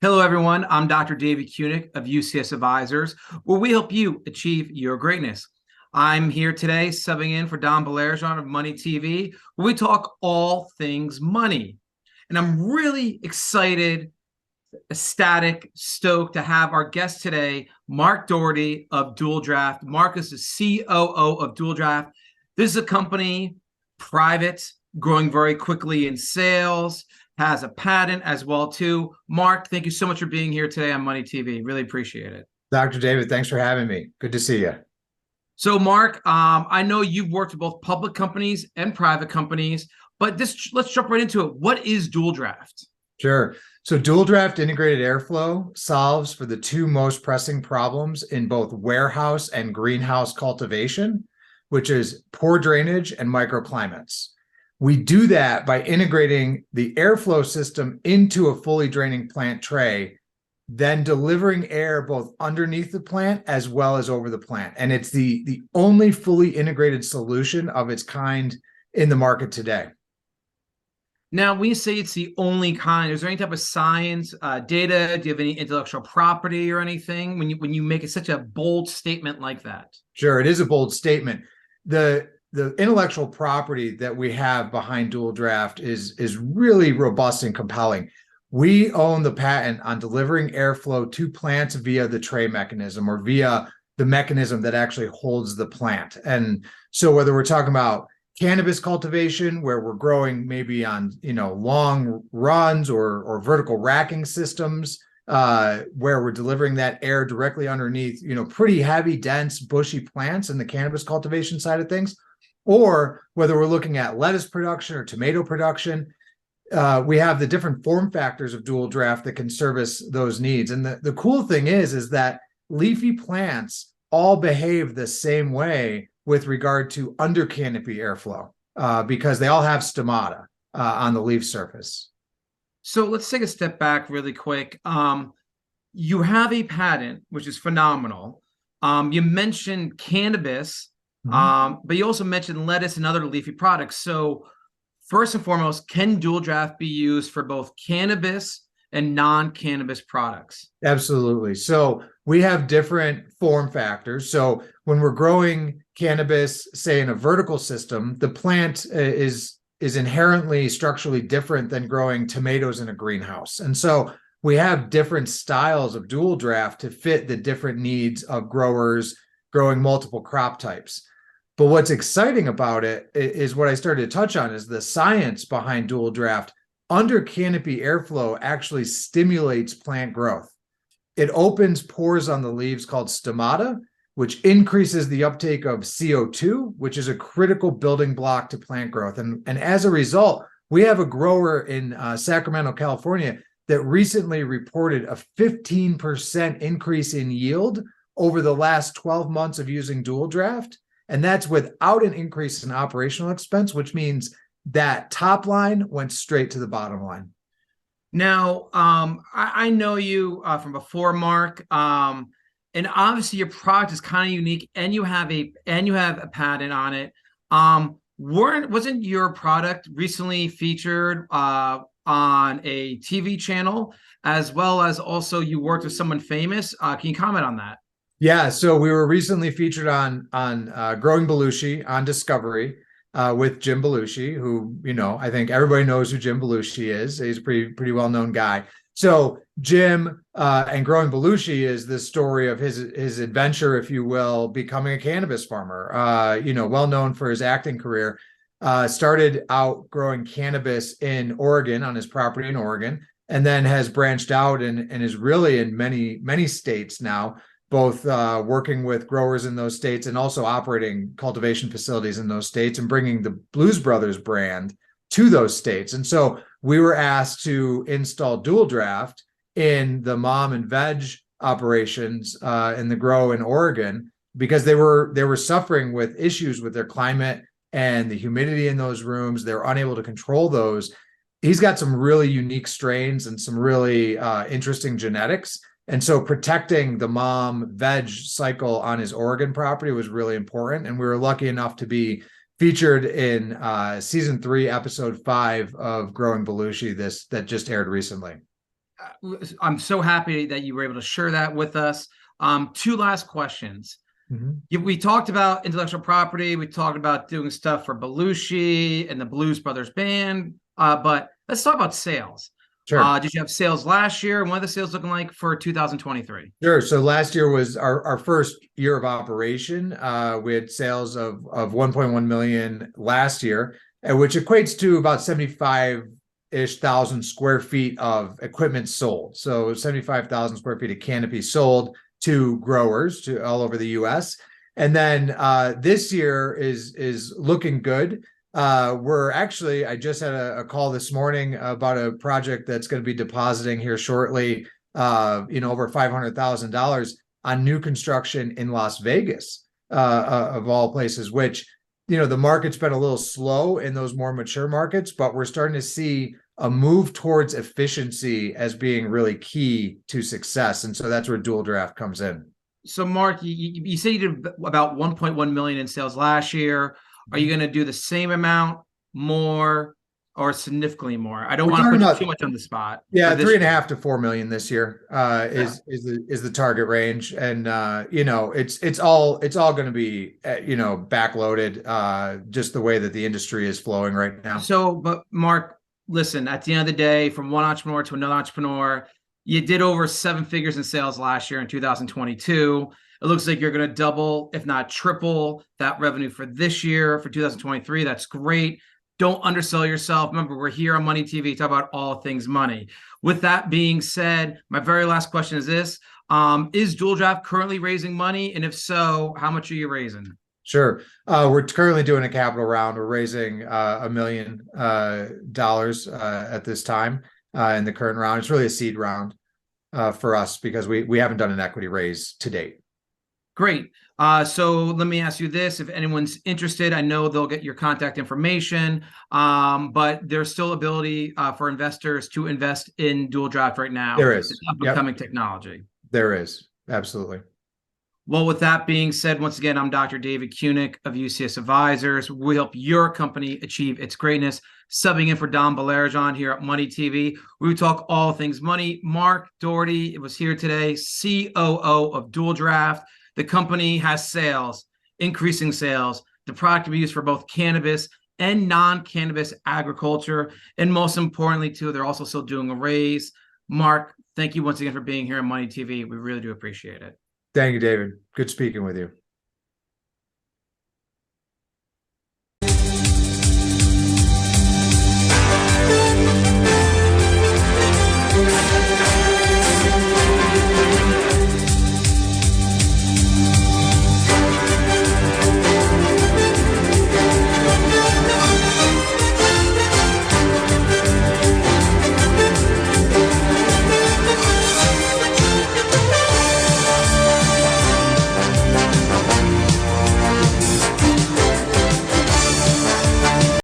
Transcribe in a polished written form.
Hello, everyone. I'm Dr. David Cunic of UCS Advisors, where we help you achieve your greatness. I'm here today subbing in for Donald Baillargeon of MoneyTV, where we talk all things money. And I'm really excited, ecstatic, stoked to have our guest today, Mark Doherty of Dual Draft. Mark is the COO of Dual Draft. This is a company, private, growing very quickly in sales, has a patent as well too. Mark, thank you so much for being here today on Money TV. Really appreciate it. Dr. David, thanks for having me. Good to see you. So Mark, I know you've worked with both public companies and private companies, but let's jump right into it. What is Dual Draft? Sure. So Dual Draft Integrated Airflow solves for the two most pressing problems in both warehouse and greenhouse cultivation, which is poor drainage and microclimates. We do that by integrating the airflow system into a fully draining plant tray, then delivering air both underneath the plant as well as over the plant. And it's the only fully integrated solution of its kind in the market today. Now, when you say it's the only kind, is there any type of science, data? Do you have any intellectual property or anything when you make it such a bold statement like that? Sure, it is a bold statement. The intellectual property that we have behind Dual Draft is really robust and compelling. We own the patent on delivering airflow to plants via the tray mechanism or via the mechanism that actually holds the plant. And so whether we're talking about cannabis cultivation, where we're growing maybe on long runs or vertical racking systems, where we're delivering that air directly underneath pretty heavy, dense, bushy plants in the cannabis cultivation side of things, or whether we're looking at lettuce production or tomato production, we have the different form factors of Dual Draft that can service those needs. And the cool thing is that leafy plants all behave the same way with regard to under canopy airflow, because they all have stomata on the leaf surface. So let's take a step back really quick. You have a patent, which is phenomenal. You mentioned cannabis, but you also mentioned lettuce and other leafy products. So first and foremost, can Dual Draft be used for both cannabis and non-cannabis products? Absolutely. So we have different form factors. So when we're growing cannabis, say in a vertical system, the plant is inherently structurally different than growing tomatoes in a greenhouse. And so we have different styles of Dual Draft to fit the different needs of growers growing multiple crop types. But what's exciting about it is what I started to touch on is the science behind Dual Draft. Under canopy airflow actually stimulates plant growth. It opens pores on the leaves called stomata, which increases the uptake of CO2, which is a critical building block to plant growth. And as a result, we have a grower in Sacramento, California, that recently reported a 15% increase in yield over the last 12 months of using Dual Draft. And that's without an increase in operational expense, which means that top line went straight to the bottom line. Now, I know you from before, Mark, and obviously your product is kind of unique, and you have a patent on it. Wasn't your product recently featured on a TV channel, as well as also you worked with someone famous? Can you comment on that? Yeah, so we were recently featured on Growing Belushi on Discovery with Jim Belushi, who I think everybody knows who Jim Belushi is. He's a pretty well-known guy. So Jim and Growing Belushi is the story of his adventure, if you will, becoming a cannabis farmer. Well known for his acting career. Started out growing cannabis in Oregon on his property in Oregon, and then has branched out and is really in many states now, both working with growers in those states and also operating cultivation facilities in those states and bringing the Blues Brothers brand to those states. And so we were asked to install Dual Draft in the mom and veg operations in the grow in Oregon, because they were suffering with issues with their climate and the humidity in those rooms. They're unable to control those. He's got some really unique strains and some really interesting genetics. And so protecting the mom veg cycle on his Oregon property was really important. And we were lucky enough to be featured in season 3, episode 5 of Growing Belushi, that just aired recently. I'm so happy that you were able to share that with us. Two last questions. Mhm. We talked about intellectual property. We talked about doing stuff for Belushi and the Blues Brothers Band. But let's talk about sales. Sure. Did you have sales last year? And what are the sales looking like for 2023? Sure. So last year was our first year of operation. We had sales of 1.1 million last year, which equates to about 75-ish thousand square feet of equipment sold. So 75,000 square feet of canopy sold to growers to all over the US. And then this year is looking good. We're actually, I just had a call this morning about a project that's going to be depositing here shortly, over $500,000 on new construction in Las Vegas, of all places, which, the market's been a little slow in those more mature markets, but we're starting to see a move towards efficiency as being really key to success. And so that's where Dual Draft comes in. So, Mark, you said you did about 1.1 million in sales last year. Are you going to do the same amount, more, or significantly more? I don't want to put you too much on the spot. Yeah, 3.5 to 4 million this year is the target range, and it's all going to be backloaded, just the way that the industry is flowing right now. So, but Mark, listen, at the end of the day, from one entrepreneur to another entrepreneur, you did over 7 figures in sales last year in 2022. It looks like you're going to double, if not triple, that revenue for this year, for 2023. That's great. Don't undersell yourself. Remember, we're here on Money TV, talk about all things money. With that being said, my very last question is this. Is Dual Draft currently raising money? And if so, how much are you raising? Sure. We're currently doing a capital round. We're raising $1 million at this time in the current round. It's really a seed round for us because we haven't done an equity raise to date. Great. So let me ask you this. If anyone's interested, I know they'll get your contact information, but there's still ability for investors to invest in Dual Draft right now. There is. It's up-and-coming technology. There is. Absolutely. Well, with that being said, once again, I'm Dr. David Cunic of UCS Advisors. We help your company achieve its greatness. Subbing in for Donald Baillargeon here at Money TV. We talk all things money. Mark Doherty was here today, COO of Dual Draft. The company has sales, increasing sales. The product can be used for both cannabis and non-cannabis agriculture. And most importantly, too, they're also still doing a raise. Mark, thank you once again for being here on Money TV. We really do appreciate it. Thank you, David. Good speaking with you.